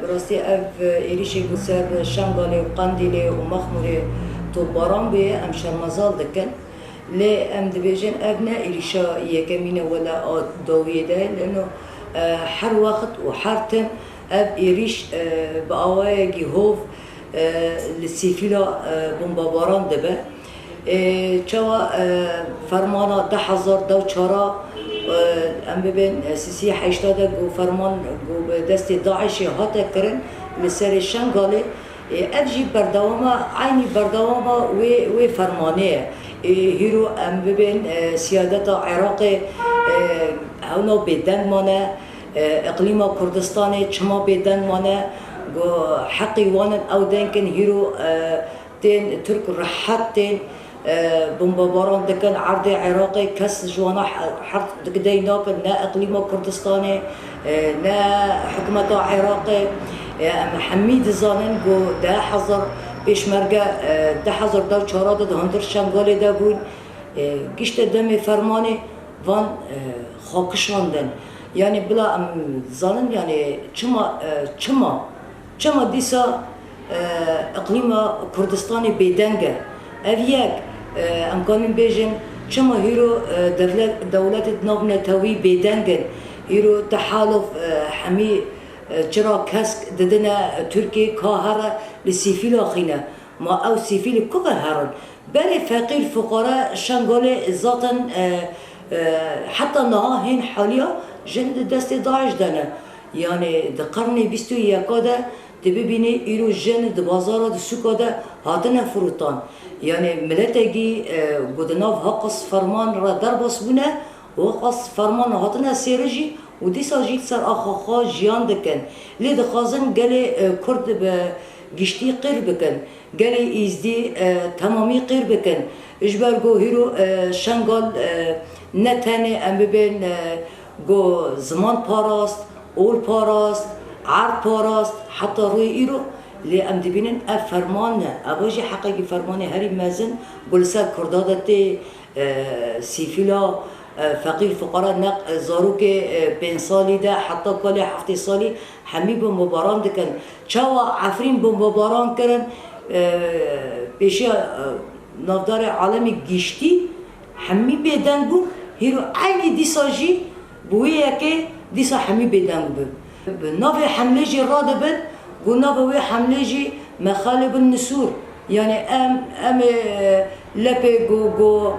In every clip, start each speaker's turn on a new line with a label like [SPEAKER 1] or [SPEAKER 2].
[SPEAKER 1] براستی اف ایریشی گسر شنگالی و قندیلی و مخموری تو باران به ام شرمزال دکن لی ام دبیجن اف نه ایریشا یکمینه ولا داویه ده لانه هر وقت و هر تن اف ایریش با آوای گیهوف لسیفیلا بمباران دبه چوا فرمانا 10,000 ام ببین سیسی 80 گو فرمان گو دست داعش هاتا کرن لسر شنگاله افجی بردواما عینی بردواما و فرمانه هیرو ام ببین سیادت عراق هونو بدن مانه اقلیم کردستان چما بدن مانه گو حقی وانن او دنکن هیرو تین ترک راحت تین بمباران دکن عرض عراقی کس جوانا حرف دکدی ناکن نه اقلیم کردستانی نه حکومت عراقی حمید زانن گو 10,000 پیشمرگه 10,000 ده هندر شنگالی ده بود گشت دم فرمانی وان خاکشاندن یعنی بلا زانن یعنی چما دیسا اقلیم کردستانی بیدنگه اویک امکانم بیشن چما هیرو دولت ناو نتاوی بیدنگن هیرو تحالف همی چرا کسک ددنا ترکیه کاهره لسیفیل آخینه ما او سیفیل کوبه هرن برای فقیر فقراء شنگال ذاتن حتی نها هین حالیا جند دست داعش دانه یعنی در قرن 21 ده ببینی ایرو جن ده بازار ده سوکا ده هاتنه فروتان یعنی ملتگی گودناو حقص فرمان را در باس بونه و حقص فرمان هاتنه سیرجی و دیسا جیت سر آخاخا جیان دکن لی دخوازن گلی کرد به گشتی قیر بکن گلی ایزدی تمامی قیر بکن اجبر گو هیرو شنگال نتنه ام ببین گو زمان پاراست اول پاراست عرض پاراست حتی روی ایرو لی ام دبینن اف فرمان نه اباجی حقیقی فرمان هری مزن گلسر کردادتی سیفیلا فقیر فقرا نق زاروک 5 سالی ده حتی کالی 7 سالی همی بمباران دکن چوا عفرین بمباران کرن پیشی نافدار عالمی گشتی همی بیدن بو هیرو عینی دیسا جی بویه که دیسا همی بیدن بو ناوی حمله جی راده بد و ناوی حمله جی مخالب النسور یعنی ام لپی گو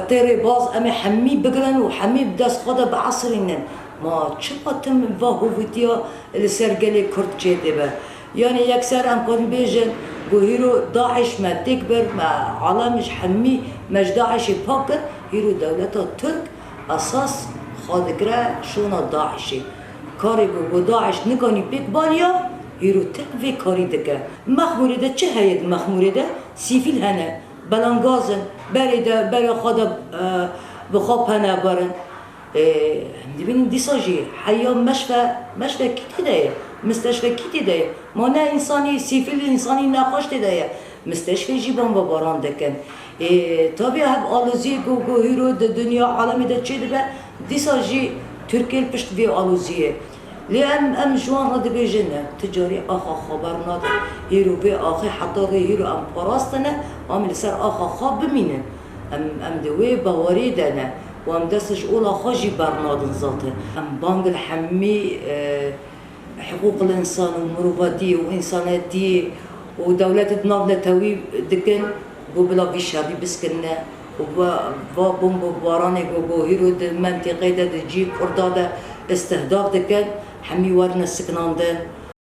[SPEAKER 1] طيري باز أمي حمي بقرن وحمي بداس خدا بعصرين ما شو تم فاهوفيتيا السرقلي كرد جدبه يعني يكسر أمكان بيجن وهيرو داعش ما تكبر ما عالمش حمي مش داعش باكر هيرو دولة ترك أساس خادقرا شونا داعشي كاري جو داعش نكاني بيك بانيا هيرو ترك في كاري دكا مخموري ده چه هيد مخموري ده سيفيل هنا بلانگازن برای خدا بخواب هنه برن ببینید دیساجی حیا مشفى کیتی دایه مستشفى کیتی دایه ما نه انسانی سیفیل انسانی نخوشت دایه مستشفى جیبان با باران دکن طبعا هم آلوزی گو هیرو دنیا عالمی ده چه ده دیساجی ترکیل پشت بی آلوزیه لی ام جوان را دبیجنه تجاری آخا خبر ناده هیرو به آخی حتی هیرو ام پاراستنه عامل سر آخا خواب بمینه ام دوی باوری دانه و ام دستش اولا خاجی برنادن ذاته ام بانگ الحمی حقوق الانسان و مروفاتی و انساناتی و دولت ناو نتاوی دکن و بلا بی شادی بسکنه و بمبارانه و هیرو منطقه ده جی کرده استهداف دکن حمی ورن سکناندن